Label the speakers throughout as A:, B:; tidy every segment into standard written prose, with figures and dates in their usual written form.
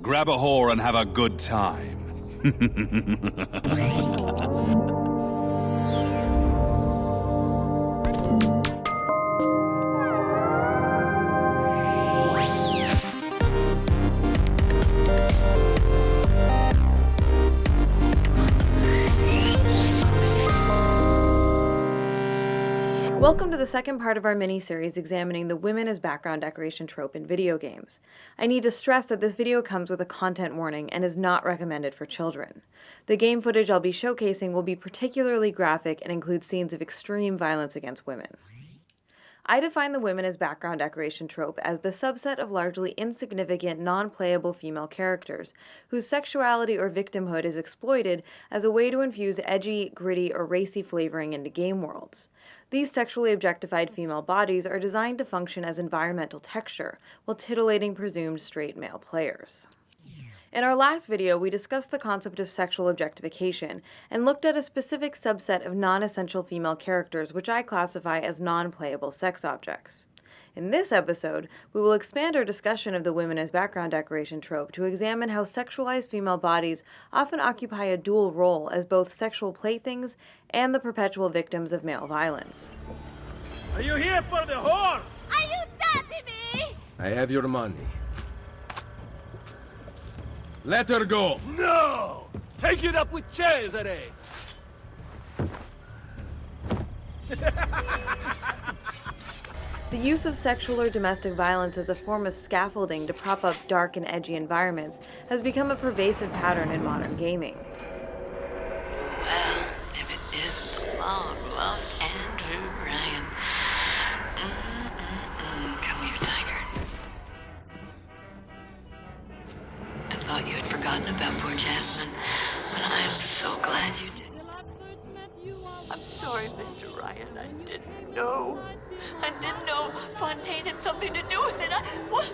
A: Grab a whore and have a good time.
B: Welcome to the second part of our mini-series examining the women as background decoration trope in video games. I need to stress that this video comes with a content warning and is not recommended for children. The game footage I'll be showcasing will be particularly graphic and include scenes of extreme violence against women. I define the women as background decoration trope as the subset of largely insignificant, non-playable female characters whose sexuality or victimhood is exploited as a way to infuse edgy, gritty, or racy flavoring into game worlds. These sexually objectified female bodies are designed to function as environmental texture, while titillating presumed straight male players. In our last video, we discussed the concept of sexual objectification and looked at a specific subset of non-essential female characters which I classify as non-playable sex objects. In this episode, we will expand our discussion of the women as background decoration trope to examine how sexualized female bodies often occupy a dual role as both sexual playthings and the perpetual victims of male violence.
C: Are you here for the whore?
D: Are you dating me?
E: I have your money. Let her go!
C: No! Take it up with Cesare!
B: The use of sexual or domestic violence as a form of scaffolding to prop up dark and edgy environments has become a pervasive pattern in modern gaming.
F: Well, if it isn't the long-lost Andrew Ryan. Come here, Tiger. I thought you had forgotten about poor Jasmine, but I am so glad you didn't. I'm sorry, Mr. Ryan. I didn't know. I didn't know Fontaine had something to do with it. What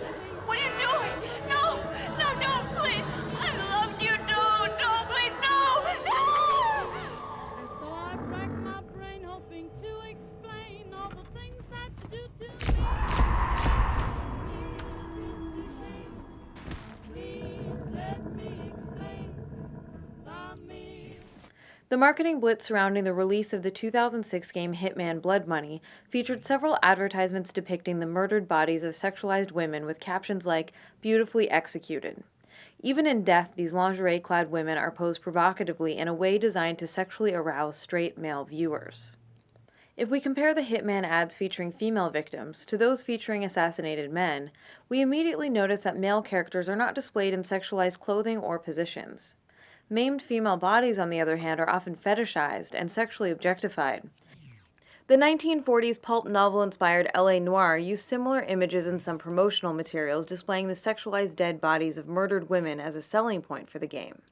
F: are you doing? No, don't, please. I loved you, don't, please, no!
D: So I rack my brain hoping to explain all the things that you do to me. Please let me explain. Love me.
B: The marketing blitz surrounding the release of the 2006 game Hitman Blood Money featured several advertisements depicting the murdered bodies of sexualized women with captions like, "Beautifully executed." Even in death, these lingerie-clad women are posed provocatively in a way designed to sexually arouse straight male viewers. If we compare the Hitman ads featuring female victims to those featuring assassinated men, we immediately notice that male characters are not displayed in sexualized clothing or positions. Maimed female bodies, on the other hand, are often fetishized and sexually objectified. The 1940s pulp novel-inspired LA Noire used similar images in some promotional materials displaying the sexualized dead bodies of murdered women as a selling point for the game.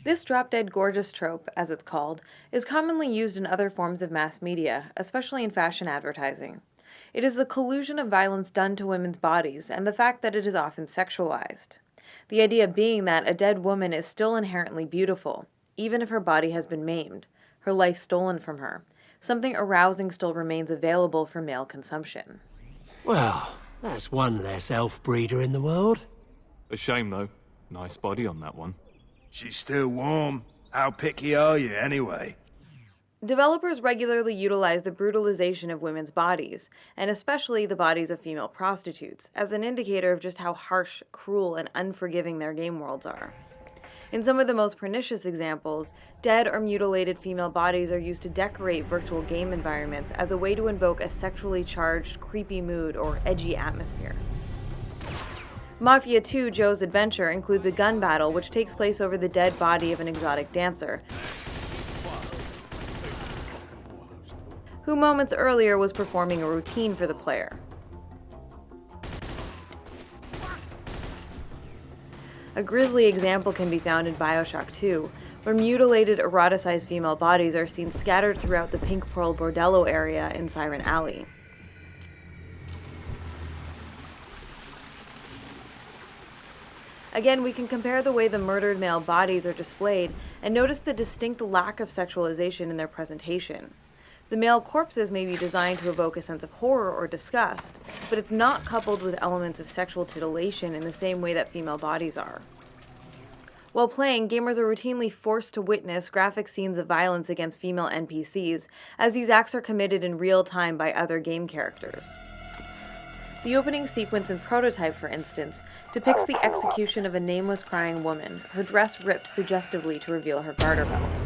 B: This drop-dead gorgeous trope, as it's called, is commonly used in other forms of mass media, especially in fashion advertising. It is the collusion of violence done to women's bodies and the fact that it is often sexualized. The idea being that a dead woman is still inherently beautiful, even if her body has been maimed, her life stolen from her. Something arousing still remains available for male consumption.
G: Well, that's one less elf breeder in the world.
H: A shame, though. Nice body on that one.
C: She's still warm. How picky are you, anyway?
B: Developers regularly utilize the brutalization of women's bodies, and especially the bodies of female prostitutes, as an indicator of just how harsh, cruel, and unforgiving their game worlds are. In some of the most pernicious examples, dead or mutilated female bodies are used to decorate virtual game environments as a way to invoke a sexually charged, creepy mood or edgy atmosphere. Mafia 2: Joe's Adventure includes a gun battle which takes place over the dead body of an exotic dancer, who moments earlier was performing a routine for the player. A grisly example can be found in BioShock 2, where mutilated, eroticized female bodies are seen scattered throughout the Pink Pearl Bordello area in Siren Alley. Again, we can compare the way the murdered male bodies are displayed and notice the distinct lack of sexualization in their presentation. The male corpses may be designed to evoke a sense of horror or disgust, but it's not coupled with elements of sexual titillation in the same way that female bodies are. While playing, gamers are routinely forced to witness graphic scenes of violence against female NPCs, as these acts are committed in real time by other game characters. The opening sequence in Prototype, for instance, depicts the execution of a nameless crying woman, her dress ripped suggestively to reveal her garter belt.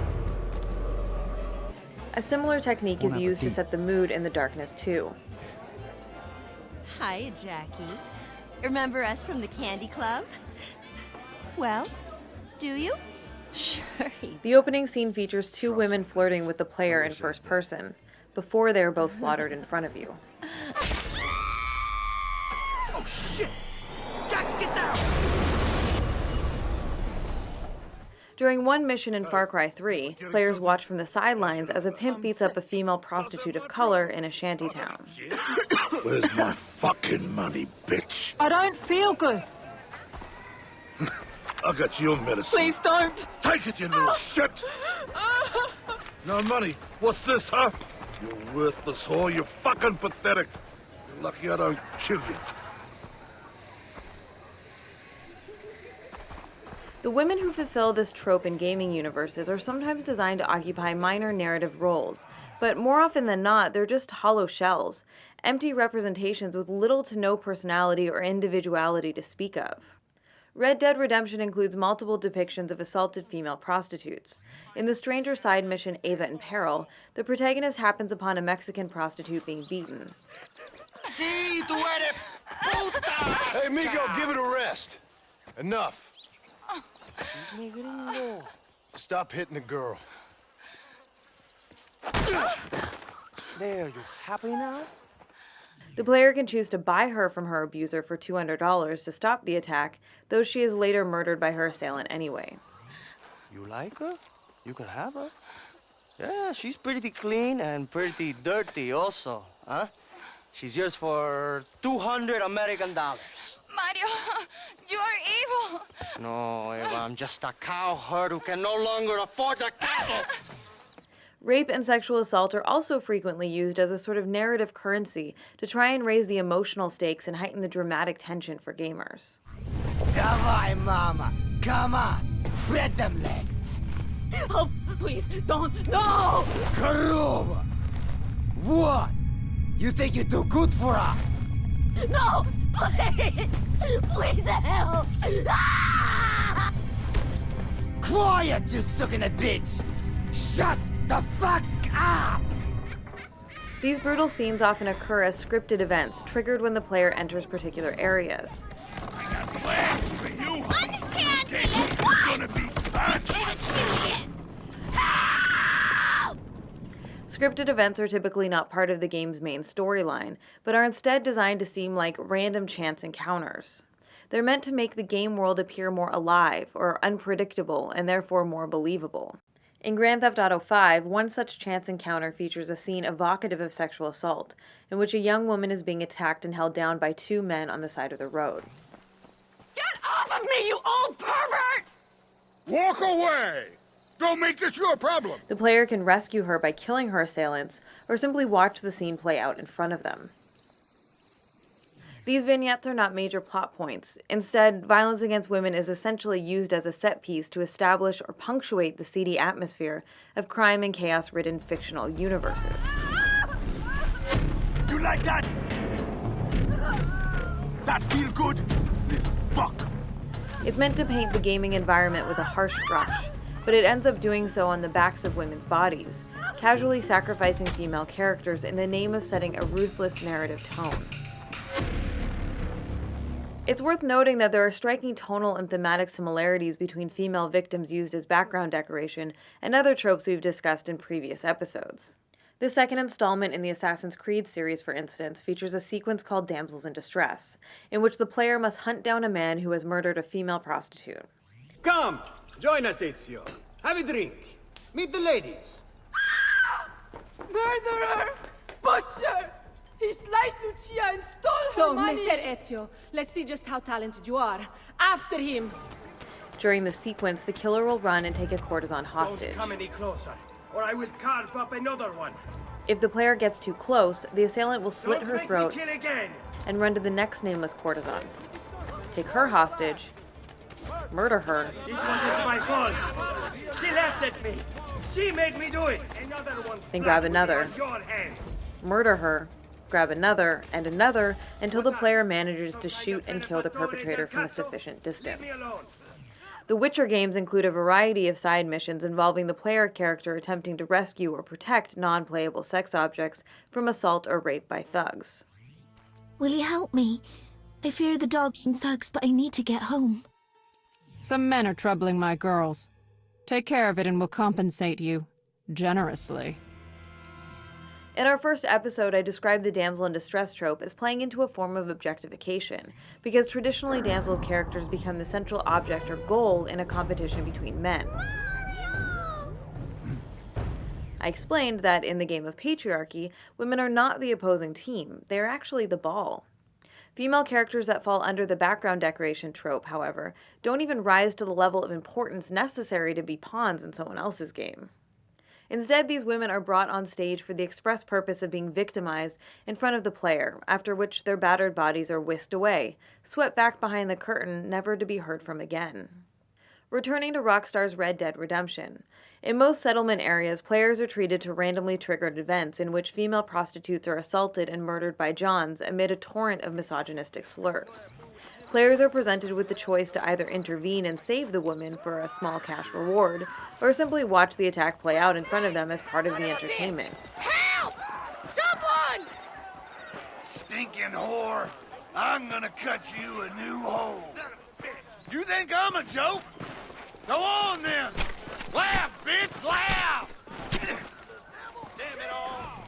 B: A similar technique is used to set the mood in the darkness too.
I: Hi, Jackie. Remember us from the Candy Club? Well, do you? Sure.
B: The opening scene features two women flirting with the player in first person, before they are both slaughtered in front of you.
C: Oh shit! Jackie, get down!
B: During one mission in Far Cry 3, players watch from the sidelines as a pimp beats up a female prostitute of color in a shantytown.
C: Where's my fucking money, bitch?
J: I don't feel good.
C: I got your medicine.
J: Please don't.
C: Take it, you little shit! No money? What's this, huh? You worthless whore, you're fucking pathetic. You're lucky I don't kill you.
B: The women who fulfill this trope in gaming universes are sometimes designed to occupy minor narrative roles, but more often than not, they're just hollow shells, empty representations with little to no personality or individuality to speak of. Red Dead Redemption includes multiple depictions of assaulted female prostitutes. In the Stranger Side mission Ava in Peril, the protagonist happens upon a Mexican prostitute being beaten.
C: Sí, tú eres puta! Hey, Migo, give it a rest. Enough. Stop hitting the girl. There, you happy now?
B: The player can choose to buy her from her abuser for $200 to stop the attack, though she is later murdered by her assailant anyway.
K: You like her? You can have her. Yeah, she's pretty clean and pretty dirty also, huh? She's yours for 200 American dollars.
D: Mario, you are evil.
K: No, Eva, I'm just a cowherd who can no longer afford the cattle.
B: Rape and sexual assault are also frequently used as a sort of narrative currency to try and raise the emotional stakes and heighten the dramatic tension for gamers.
G: Давай, mama. Come on. Spread them legs.
J: Oh, please, don't. No!
G: Корова! What? You think you're too good for us?
J: No! Please! Please help! Ah!
G: Quiet, you sucking a bitch! Shut the fuck up!
B: These brutal scenes often occur as scripted events, triggered when the player enters particular areas.
C: I got plans for you.
J: I can't do this!
C: Gonna be fun.
J: I can't do this! Help!
B: Scripted events are typically not part of the game's main storyline, but are instead designed to seem like random chance encounters. They're meant to make the game world appear more alive or unpredictable and therefore more believable. In Grand Theft Auto V, one such chance encounter features a scene evocative of sexual assault, in which a young woman is being attacked and held down by two men on the side of the road.
J: Get off of me, you old pervert!
E: Walk away! Don't make this your problem!
B: The player can rescue her by killing her assailants, or simply watch the scene play out in front of them. These vignettes are not major plot points. Instead, violence against women is essentially used as a set piece to establish or punctuate the seedy atmosphere of crime and chaos-ridden fictional universes.
C: You like that? That feel good? Little fuck.
B: It's meant to paint the gaming environment with a harsh brush, but it ends up doing so on the backs of women's bodies, casually sacrificing female characters in the name of setting a ruthless narrative tone. It's worth noting that there are striking tonal and thematic similarities between female victims used as background decoration and other tropes we've discussed in previous episodes. The second installment in the Assassin's Creed series, for instance, features a sequence called Damsels in Distress, in which the player must hunt down a man who has murdered a female prostitute.
K: Come, join us, Ezio. Have a drink. Meet the ladies.
J: Murderer! Butcher! He sliced Lucia and stole her money!
L: So, Messer Ezio, let's see just how talented you are. After him!
B: During the sequence, the killer will run and take a courtesan hostage.
K: Don't come any closer, or I will carve up another one.
B: If the player gets too close, the assailant will slit her throat
K: Kill again.
B: and run to the next nameless courtesan, take her hostage, murder her.
K: It wasn't my fault. She laughed at me. She made me do it. Another one.
B: Then grab another.
K: Your hands.
B: Murder her, grab another, and another, until the player manages to shoot and kill the perpetrator from a sufficient distance. The Witcher games include a variety of side missions involving the player character attempting to rescue or protect non-playable sex objects from assault or rape by thugs.
M: Will you help me? I fear the dogs and thugs, but I need to get home.
N: Some men are troubling my girls. Take care of it and we'll compensate you. Generously.
B: In our first episode, I described the damsel in distress trope as playing into a form of objectification, because traditionally damsel characters become the central object or goal in a competition between men. I explained that in the game of patriarchy, women are not the opposing team, they are actually the ball. Female characters that fall under the background decoration trope, however, don't even rise to the level of importance necessary to be pawns in someone else's game. Instead, these women are brought on stage for the express purpose of being victimized in front of the player, after which their battered bodies are whisked away, swept back behind the curtain, never to be heard from again. Returning to Rockstar's Red Dead Redemption. In most settlement areas, players are treated to randomly triggered events in which female prostitutes are assaulted and murdered by Johns amid a torrent of misogynistic slurs. Players are presented with the choice to either intervene and save the woman for a small cash reward, or simply watch the attack play out in front of them as part of the entertainment.
J: Help! Someone!
C: Stinking whore! I'm gonna cut you a new hole. You think I'm a joke? Go on then! Laugh, bitch, laugh!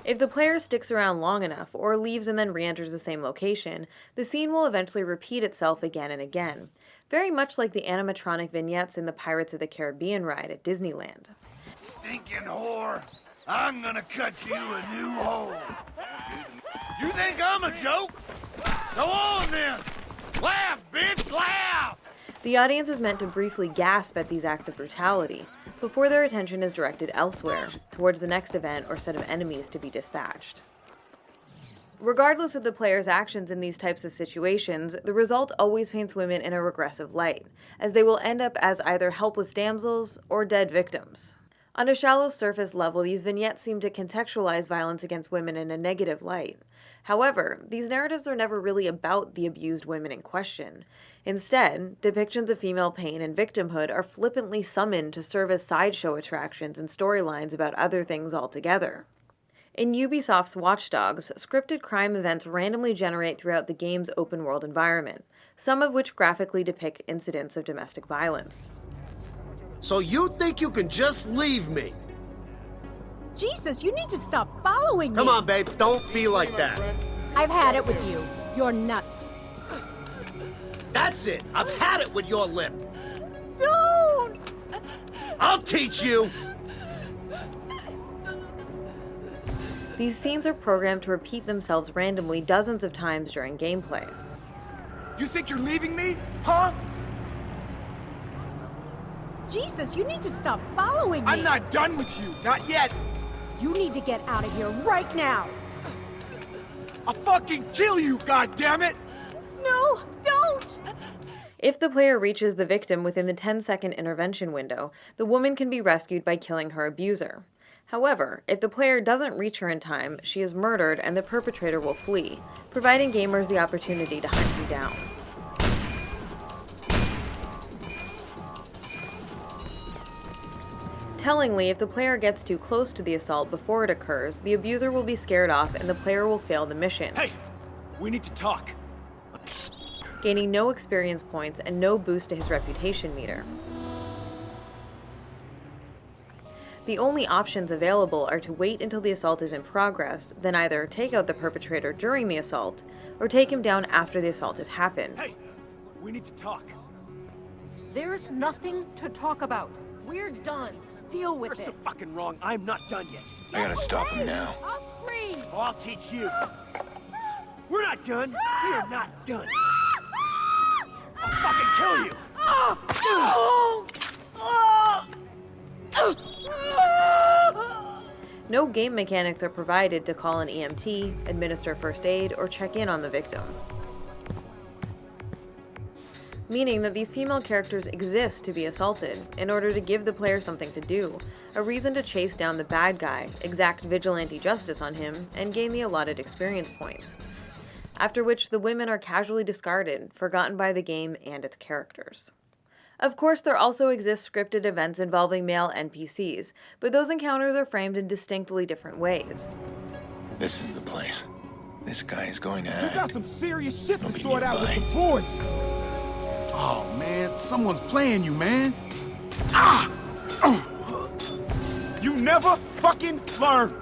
B: If the player sticks around long enough, or leaves and then re-enters the same location, the scene will eventually repeat itself again and again, very much like the animatronic vignettes in the Pirates of the Caribbean ride at Disneyland.
C: Stinking whore! I'm gonna cut you a new hole. You think I'm a joke? Go on then! Laugh, bitch, laugh!
B: The audience is meant to briefly gasp at these acts of brutality, before their attention is directed elsewhere, towards the next event or set of enemies to be dispatched. Regardless of the player's actions in these types of situations, the result always paints women in a regressive light, as they will end up as either helpless damsels or dead victims. On a shallow surface level, these vignettes seem to contextualize violence against women in a negative light. However, these narratives are never really about the abused women in question. Instead, depictions of female pain and victimhood are flippantly summoned to serve as sideshow attractions and storylines about other things altogether. In Ubisoft's Watch Dogs, scripted crime events randomly generate throughout the game's open-world environment, some of which graphically depict incidents of domestic violence.
O: So you think you can just leave me?
L: Jesus, you need to stop following me.
O: Come on, babe, don't be like that.
L: I've had it with you. You're nuts.
O: That's it. I've had it with your lip.
L: Don't!
O: I'll teach you.
B: These scenes are programmed to repeat themselves randomly dozens of times during gameplay.
E: You think you're leaving me? Huh?
L: Jesus, you need to stop following me.
E: I'm not done with you. Not yet.
L: You need to get out of here right now.
E: I'll fucking kill you, goddammit!
L: No, don't!
B: If the player reaches the victim within the 10-second intervention window, the woman can be rescued by killing her abuser. However, if the player doesn't reach her in time, she is murdered and the perpetrator will flee, providing gamers the opportunity to hunt you down. Tellingly, if the player gets too close to the assault before it occurs, the abuser will be scared off and the player will fail the mission.
E: Hey! We need to talk.
B: Gaining no experience points and no boost to his reputation meter. The only options available are to wait until the assault is in progress, then either take out the perpetrator during the assault, or take him down after the assault has happened.
E: Hey! We need to talk.
L: There's nothing to talk about. We're done. Deal with it.
E: You're so fucking wrong. I'm not done yet.
C: I gotta stop him now.
L: I'll scream.
E: Oh, I'll teach you. We're not done. We are not done. I'll fucking kill you.
B: No game mechanics are provided to call an EMT, administer first aid, or check in on the victim. meaning that these female characters exist to be assaulted in order to give the player something to do, a reason to chase down the bad guy, exact vigilante justice on him, and gain the allotted experience points. After which the women are casually discarded, forgotten by the game and its characters. Of course, there also exist scripted events involving male NPCs, but those encounters are framed in distinctly different ways.
P: This is the place. This guy is going to
O: You
P: act.
O: got some serious shit to sort out with the boys.
C: Oh, man, someone's playing you, man. Ah!
O: You never fucking learn.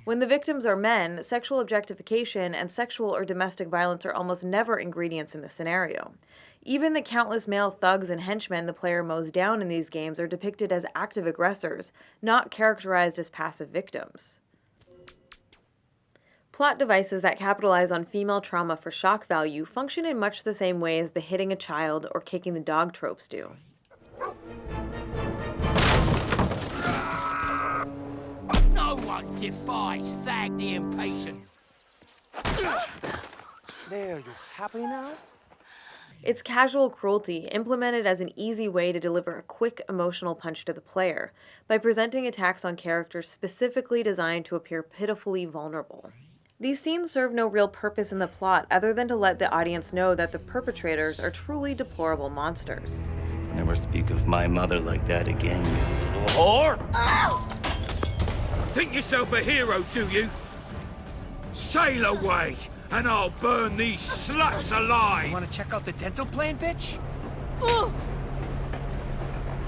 B: When the victims are men, sexual objectification and sexual or domestic violence are almost never ingredients in the scenario. Even the countless male thugs and henchmen the player mows down in these games are depicted as active aggressors, not characterized as passive victims. Plot devices that capitalize on female trauma for shock value function in much the same way as the hitting a child or kicking the dog tropes do.
E: No one defies Thag the Impatient.
K: There, you happy now?
B: It's casual cruelty implemented as an easy way to deliver a quick emotional punch to the player by presenting attacks on characters specifically designed to appear pitifully vulnerable. These scenes serve no real purpose in the plot other than to let the audience know that the perpetrators are truly deplorable monsters.
K: Never speak of my mother like that again, you little whore!
E: Ow! Think yourself a hero, do you? Sail away, and I'll burn these sluts alive!
O: You wanna check out the dental plan, bitch?
E: Oh.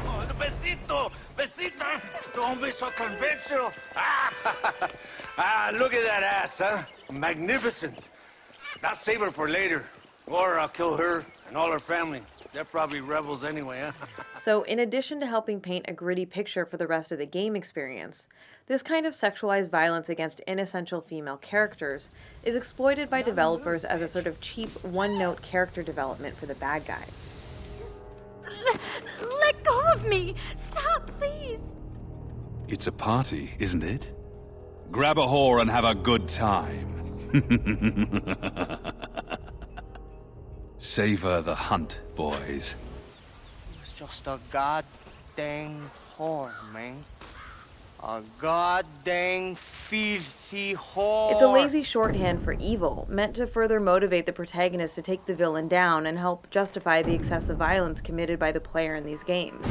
C: Oh, the besito! Besita! Don't be so conventional! Look at that ass, huh? Magnificent. I'll save her for later. Or I'll kill her and all her family. They're probably rebels anyway, huh?
B: So, in addition to helping paint a gritty picture for the rest of the game experience, this kind of sexualized violence against inessential female characters is exploited by developers as a sort of cheap, one-note character development for the bad guys.
D: Let go of me! Stop, please!
A: It's a party, isn't it? Grab a whore and have a good time. Savor the hunt, boys.
K: It's just a goddamn whore, man. A goddamn filthy whore.
B: It's a lazy shorthand for evil, meant to further motivate the protagonist to take the villain down and help justify the excessive violence committed by the player in these games.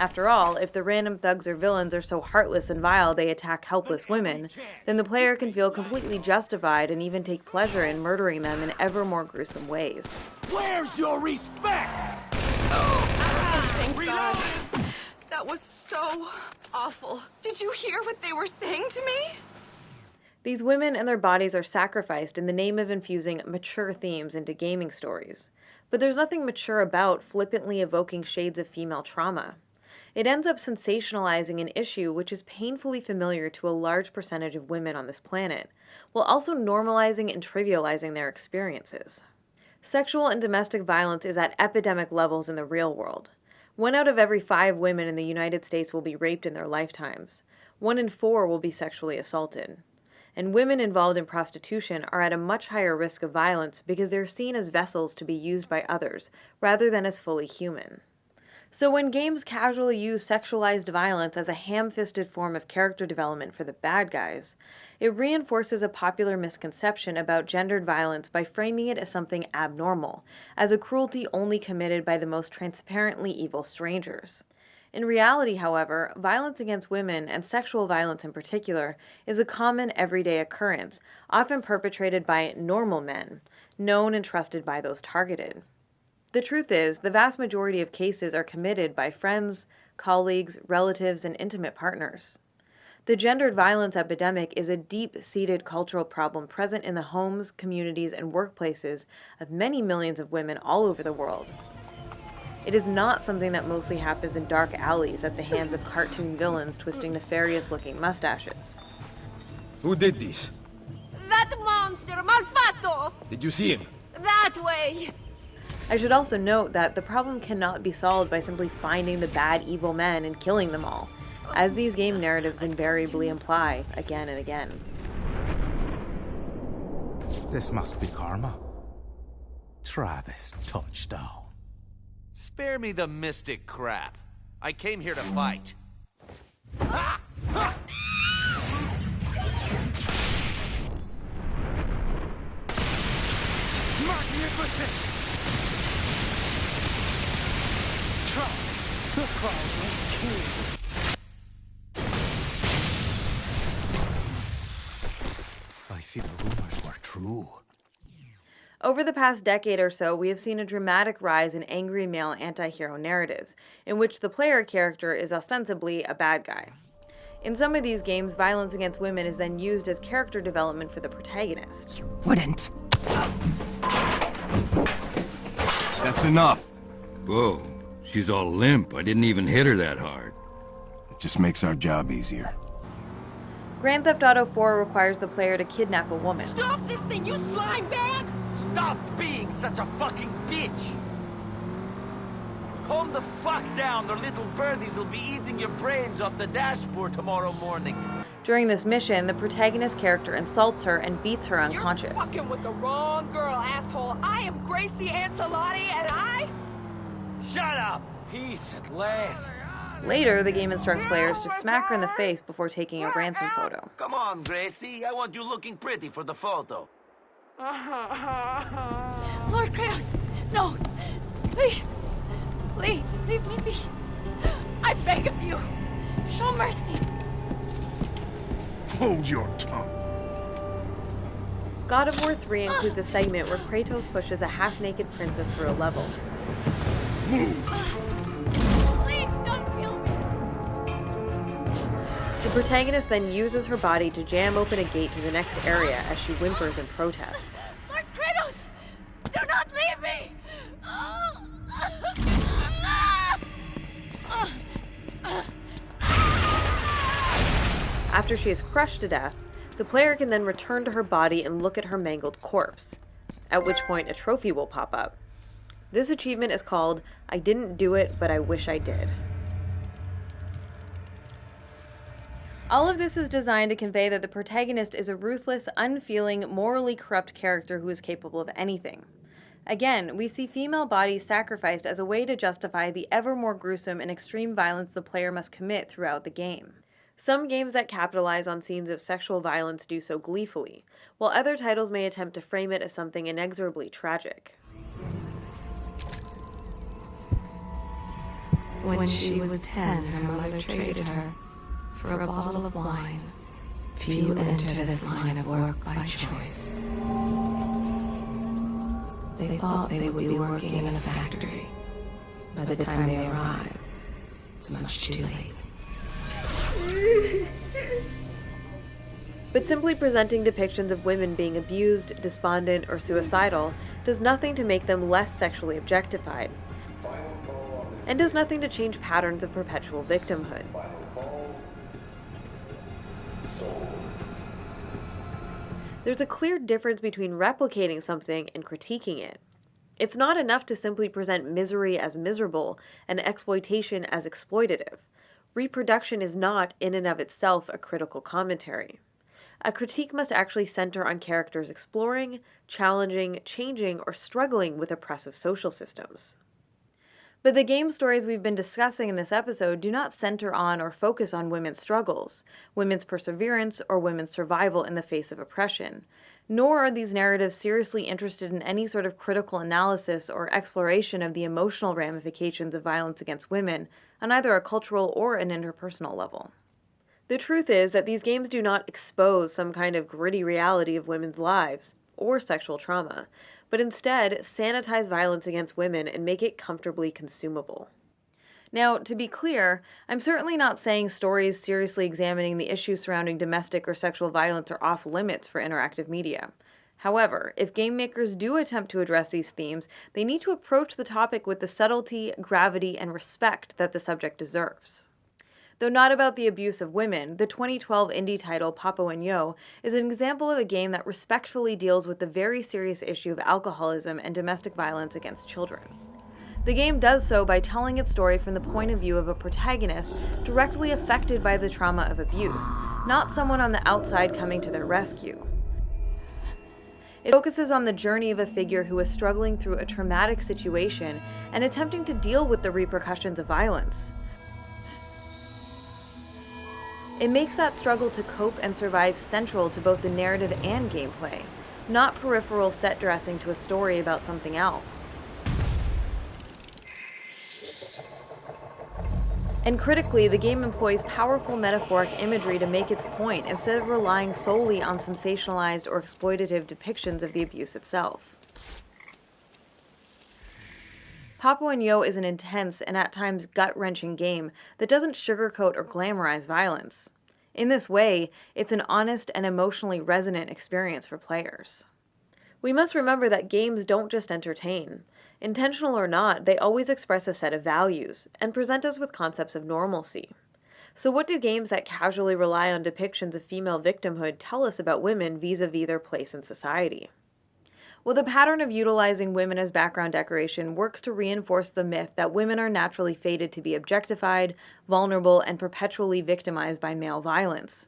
B: After all, if the random thugs or villains are so heartless and vile they attack helpless women, then the player can feel completely justified and even take pleasure in murdering them in ever more gruesome ways.
E: Where's your respect?
J: Thank God. That was so awful. Did you hear what they were saying to me?
B: These women and their bodies are sacrificed in the name of infusing mature themes into gaming stories. But there's nothing mature about flippantly evoking shades of female trauma. It ends up sensationalizing an issue which is painfully familiar to a large percentage of women on this planet, while also normalizing and trivializing their experiences. Sexual and domestic violence is at epidemic levels in the real world. 1 out of every 5 women in the United States will be raped in their lifetimes. 1 in 4 will be sexually assaulted. And women involved in prostitution are at a much higher risk of violence because they're seen as vessels to be used by others, rather than as fully human. So when games casually use sexualized violence as a ham-fisted form of character development for the bad guys, it reinforces a popular misconception about gendered violence by framing it as something abnormal, as a cruelty only committed by the most transparently evil strangers. In reality, however, violence against women, and sexual violence in particular, is a common everyday occurrence, often perpetrated by normal men, known and trusted by those targeted. The truth is, the vast majority of cases are committed by friends, colleagues, relatives, and intimate partners. The gendered violence epidemic is a deep-seated cultural problem present in the homes, communities, and workplaces of many millions of women all over the world. It is not something that mostly happens in dark alleys at the hands of cartoon villains twisting nefarious-looking mustaches.
O: Who did this?
J: That monster, Malfatto!
O: Did you see him?
J: That way!
B: I should also note that the problem cannot be solved by simply finding the bad, evil men and killing them all. as these game narratives invariably imply again and again.
Q: This must be karma. Travis touchdown.
R: Spare me the mystic crap. I came here to fight. Ah! Ah!
C: Magnificent!
Q: Travis, the Cloudless King. I see the rumors were true.
B: Over the past decade or so, we have seen a dramatic rise in angry male anti-hero narratives, in which the player character is ostensibly a bad guy. In some of these games, violence against women is then used as character development for the protagonist.
M: Wouldn't.
S: That's enough. Whoa, she's all limp. I didn't even hit her that hard. It just makes our job easier.
B: Grand Theft Auto 4 requires the player to kidnap a woman.
J: Stop this thing, you slime bag!
O: Stop being such a fucking bitch! Calm the fuck down, or little birdies will be eating your brains off the dashboard tomorrow morning.
B: During this mission, the protagonist character insults her and beats her unconscious.
J: You're fucking with the wrong girl, asshole. I am Gracie Ancelotti, and I...
O: Shut up! Peace at last.
B: Later, the game instructs players to smack her in the face before taking a ransom photo.
O: Come on, Gracie. I want you looking pretty for the photo.
D: Lord Kratos, no! Please! Please, leave me be. I beg of you. Show mercy.
S: Hold your tongue.
B: God of War 3 includes a segment where Kratos pushes a half-naked princess through a level.
S: Move!
D: Please don't kill me.
B: The protagonist then uses her body to jam open a gate to the next area as she whimpers in protest.
D: Lord Kratos, do not leave me.
B: After she is crushed to death, the player can then return to her body and look at her mangled corpse, at which point a trophy will pop up. This achievement is called I Didn't Do It, But I Wish I Did. All of this is designed to convey that the protagonist is a ruthless, unfeeling, morally corrupt character who is capable of anything. Again, we see female bodies sacrificed as a way to justify the ever more gruesome and extreme violence the player must commit throughout the game. Some games that capitalize on scenes of sexual violence do so gleefully, while other titles may attempt to frame it as something inexorably tragic.
F: When she was 10, her mother traded her for a bottle of wine. Few enter this line of work by choice. They thought they would be working in a factory. By the time they arrive, it's much too late.
B: But simply presenting depictions of women being abused, despondent, or suicidal does nothing to make them less sexually objectified, and does nothing to change patterns of perpetual victimhood. There's a clear difference between replicating something and critiquing it. It's not enough to simply present misery as miserable and exploitation as exploitative. Reproduction is not, in and of itself, a critical commentary. A critique must actually center on characters exploring, challenging, changing, or struggling with oppressive social systems. But the game stories we've been discussing in this episode do not center on or focus on women's struggles, women's perseverance, or women's survival in the face of oppression, nor are these narratives seriously interested in any sort of critical analysis or exploration of the emotional ramifications of violence against women on either a cultural or an interpersonal level. The truth is that these games do not expose some kind of gritty reality of women's lives or sexual trauma, but instead sanitize violence against women and make it comfortably consumable. Now, to be clear, I'm certainly not saying stories seriously examining the issues surrounding domestic or sexual violence are off limits for interactive media. However, if game makers do attempt to address these themes, they need to approach the topic with the subtlety, gravity, and respect that the subject deserves. Though not about the abuse of women, the 2012 indie title Papo and Yo is an example of a game that respectfully deals with the very serious issue of alcoholism and domestic violence against children. The game does so by telling its story from the point of view of a protagonist directly affected by the trauma of abuse, not someone on the outside coming to their rescue. It focuses on the journey of a figure who is struggling through a traumatic situation and attempting to deal with the repercussions of violence. It makes that struggle to cope and survive central to both the narrative and gameplay, not peripheral set dressing to a story about something else. And critically, the game employs powerful metaphoric imagery to make its point instead of relying solely on sensationalized or exploitative depictions of the abuse itself. Papua Yo is an intense and at times gut-wrenching game that doesn't sugarcoat or glamorize violence. In this way, it's an honest and emotionally resonant experience for players. We must remember that games don't just entertain. Intentional or not, they always express a set of values and present us with concepts of normalcy. So what do games that casually rely on depictions of female victimhood tell us about women vis-a-vis their place in society? Well, the pattern of utilizing women as background decoration works to reinforce the myth that women are naturally fated to be objectified, vulnerable, and perpetually victimized by male violence.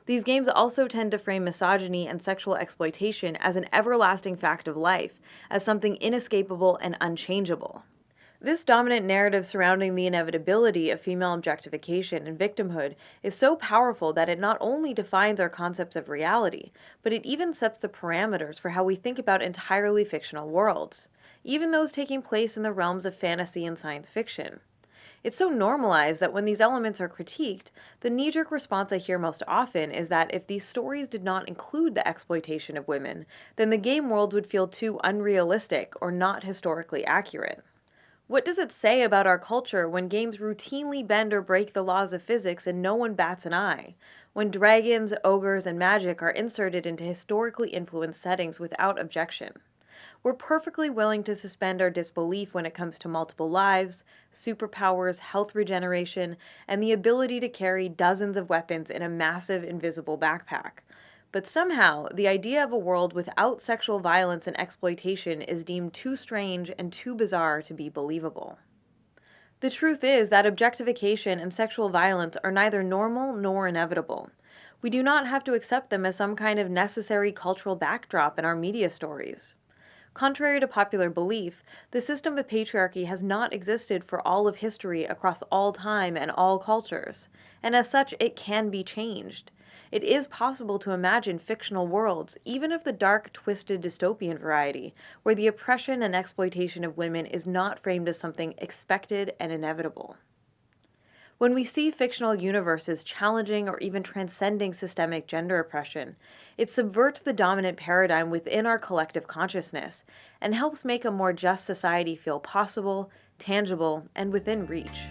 B: These games also tend to frame misogyny and sexual exploitation as an everlasting fact of life, as something inescapable and unchangeable. This dominant narrative surrounding the inevitability of female objectification and victimhood is so powerful that it not only defines our concepts of reality, but it even sets the parameters for how we think about entirely fictional worlds, even those taking place in the realms of fantasy and science fiction. It's so normalized that when these elements are critiqued, the knee-jerk response I hear most often is that if these stories did not include the exploitation of women, then the game world would feel too unrealistic or not historically accurate. What does it say about our culture when games routinely bend or break the laws of physics and no one bats an eye? When dragons, ogres, and magic are inserted into historically influenced settings without objection? We're perfectly willing to suspend our disbelief when it comes to multiple lives, superpowers, health regeneration, and the ability to carry dozens of weapons in a massive invisible backpack. But somehow, the idea of a world without sexual violence and exploitation is deemed too strange and too bizarre to be believable. The truth is that objectification and sexual violence are neither normal nor inevitable. We do not have to accept them as some kind of necessary cultural backdrop in our media stories. Contrary to popular belief, the system of patriarchy has not existed for all of history across all time and all cultures, and as such, it can be changed. It is possible to imagine fictional worlds, even of the dark, twisted dystopian variety, where the oppression and exploitation of women is not framed as something expected and inevitable. When we see fictional universes challenging or even transcending systemic gender oppression, it subverts the dominant paradigm within our collective consciousness and helps make a more just society feel possible, tangible, and within reach.